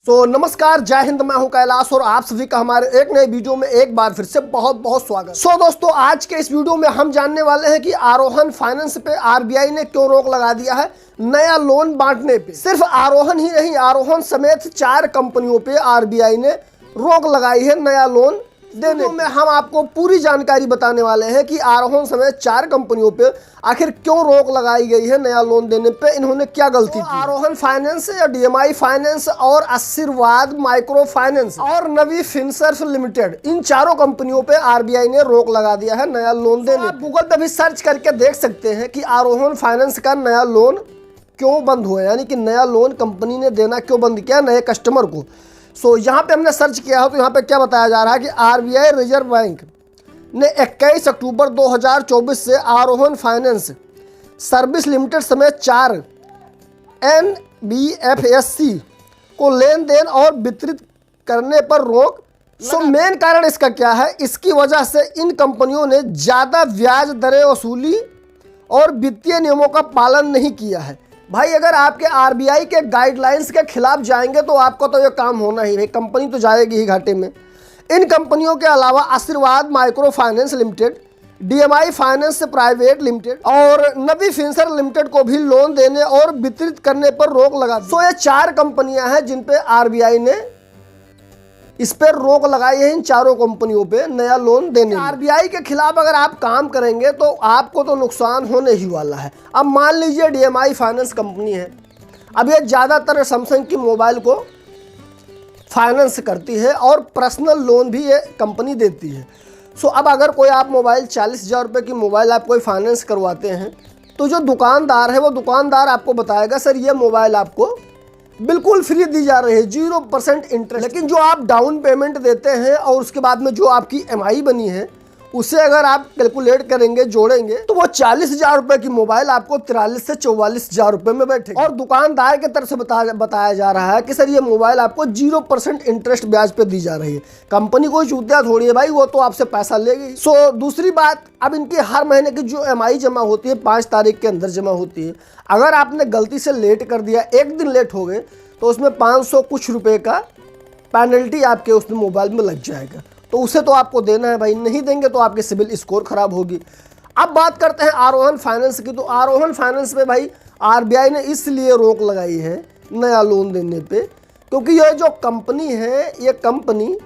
नमस्कार, जय हिंद। मैं हूं कैलाश और आप सभी का हमारे एक नए वीडियो में एक बार फिर से बहुत बहुत स्वागत। दोस्तों, आज के इस वीडियो में हम जानने वाले हैं कि आरोहन फाइनेंस पे आरबीआई ने क्यों रोक लगा दिया है नया लोन बांटने पे। सिर्फ आरोहन ही नहीं, आरोहन समेत 4 कंपनियों पे आरबीआई ने रोक लगाई है नया लोन देने में। हम आपको पूरी जानकारी बताने वाले हैं कि आरोहन समेत 4 कंपनियों पे आखिर क्यों रोक लगाई गई है नया लोन देने पे, इन्होंने क्या गलती की। आरोहन फाइनेंस या डीएमआई फाइनेंस और आशीर्वाद माइक्रो फाइनेंस और नवी फिनसर्व लिमिटेड, इन चारों कंपनियों पे आरबीआई ने रोक लगा दिया है नया लोन देने। आप गूगल पे भी सर्च करके देख सकते हैं कि आरोहन फाइनेंस का नया लोन क्यों बंद हुआ, यानी कि नया लोन कंपनी ने देना क्यों बंद किया नए कस्टमर को। यहाँ पे हमने सर्च किया है तो यहाँ पे क्या बताया जा रहा है कि आरबीआई रिजर्व बैंक ने 21 अक्टूबर 2024 से आरोहन फाइनेंस सर्विस लिमिटेड समेत 4 एनबीएफएससी को लेन देन और वितरित करने पर रोक। मेन कारण इसका क्या है? इसकी वजह से इन कंपनियों ने ज़्यादा ब्याज दरें वसूली और वित्तीय नियमों का पालन नहीं किया है। भाई, अगर आपके आरबीआई के गाइडलाइंस के खिलाफ जाएंगे तो आपको तो ये काम होना ही है, कंपनी तो जाएगी ही घाटे में। इन कंपनियों के अलावा आशीर्वाद micro finance limited, DMI finance private limited और नवी फिनसर्व लिमिटेड को भी लोन देने और वितरित करने पर रोक लगा दी। ये 4 कंपनियां हैं जिन पे आरबीआई ने इस पर रोक लगाई है, इन चारों कंपनियों पे नया लोन देने। आरबीआई के खिलाफ अगर आप काम करेंगे तो आपको तो नुकसान होने ही वाला है। अब मान लीजिए डीएमआई फाइनेंस कंपनी है, अब ये ज़्यादातर सैमसंग की मोबाइल को फाइनेंस करती है और पर्सनल लोन भी ये कंपनी देती है। अब अगर कोई आप मोबाइल 40,000 रुपये की मोबाइल आप कोई फाइनेंस करवाते हैं तो जो दुकानदार है वो दुकानदार आपको बताएगा सर ये मोबाइल आपको बिल्कुल फ्री दी जा रही है, 0% इंटरेस्ट। लेकिन जो आप डाउन पेमेंट देते हैं और उसके बाद में जो आपकी एमआई बनी है उसे अगर आप कैलकुलेट करेंगे, जोड़ेंगे, तो वो 40,000 रुपये की मोबाइल आपको 43 से 44,000 रुपये में बैठेगी। और दुकानदार की तरफ से बताया जा रहा है कि सर ये मोबाइल आपको 0% इंटरेस्ट ब्याज पे दी जा रही है। कंपनी कोई चूतिया थोड़ी है भाई, वो तो आपसे पैसा लेगी। दूसरी बात, अब इनकी हर महीने की जो एमआई जमा होती है 5 तारीख के अंदर जमा होती है। अगर आपने गलती से लेट कर दिया, एक दिन लेट हो गए, तो उसमें 500 कुछ रुपये का पेनल्टी आपके उस मोबाइल में लग जाएगा। तो उसे तो आपको देना है भाई, नहीं देंगे तो आपकी सिविल स्कोर खराब होगी। अब बात करते हैं आरोहन फाइनेंस की। तो आरोहन फाइनेंस पे भाई आरबीआई ने इसलिए रोक लगाई है नया लोन देने पे क्योंकि ये जो कंपनी है, ये कंपनी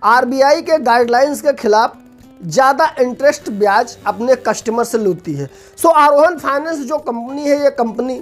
आरबीआई के गाइडलाइंस के खिलाफ ज़्यादा इंटरेस्ट ब्याज अपने कस्टमर से लेती है। आरोहन फाइनेंस जो कंपनी है, ये कंपनी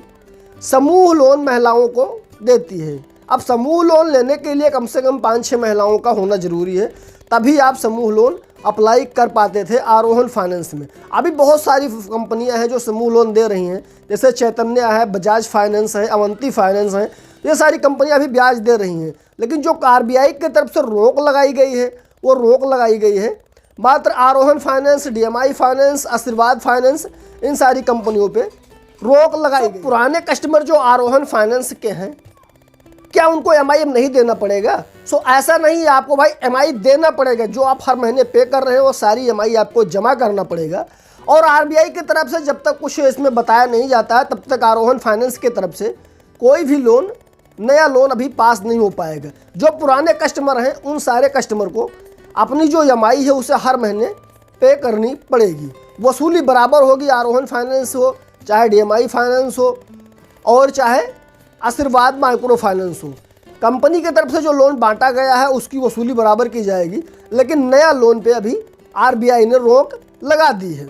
समूह लोन महिलाओं को देती है। अब समूह लोन लेने के लिए कम से कम 5-6 महिलाओं का होना जरूरी है, तभी आप समूह लोन अप्लाई कर पाते थे आरोहन फाइनेंस में। अभी बहुत सारी कंपनियां हैं जो समूह लोन दे रही हैं, जैसे चैतन्य है, बजाज फाइनेंस है, अवंती फाइनेंस है। ये सारी कंपनियां अभी ब्याज दे रही हैं। लेकिन जो आरबीआई की तरफ से रोक लगाई गई है, वो रोक लगाई गई है मात्र आरोहन फाइनेंस, डीएमआई फाइनेंस, आशीर्वाद फाइनेंस, इन सारी कंपनियों पर रोक लगाई गई। पुराने कस्टमर जो आरोहन फाइनेंस के हैं, क्या उनको एमआई नहीं देना पड़ेगा? ऐसा नहीं है, आपको भाई एमआई देना पड़ेगा। जो आप हर महीने पे कर रहे हैं वो सारी एमआई आपको जमा करना पड़ेगा। और आरबीआई की तरफ से जब तक कुछ इसमें बताया नहीं जाता है तब तक आरोहन फाइनेंस की तरफ से कोई भी लोन, नया लोन अभी पास नहीं हो पाएगा। जो पुराने कस्टमर हैं उन सारे कस्टमर को अपनी जो एमआई है उसे हर महीने पे करनी पड़ेगी। वसूली बराबर होगी, आरोहन फाइनेंस हो, चाहे डीएमआई फाइनेंस हो और चाहे आशीर्वाद माइक्रो फाइनेंस हो। कंपनी की तरफ से जो लोन बांटा गया है उसकी वसूली बराबर की जाएगी। लेकिन नया लोन पे अभी आरबीआई ने रोक लगा दी है।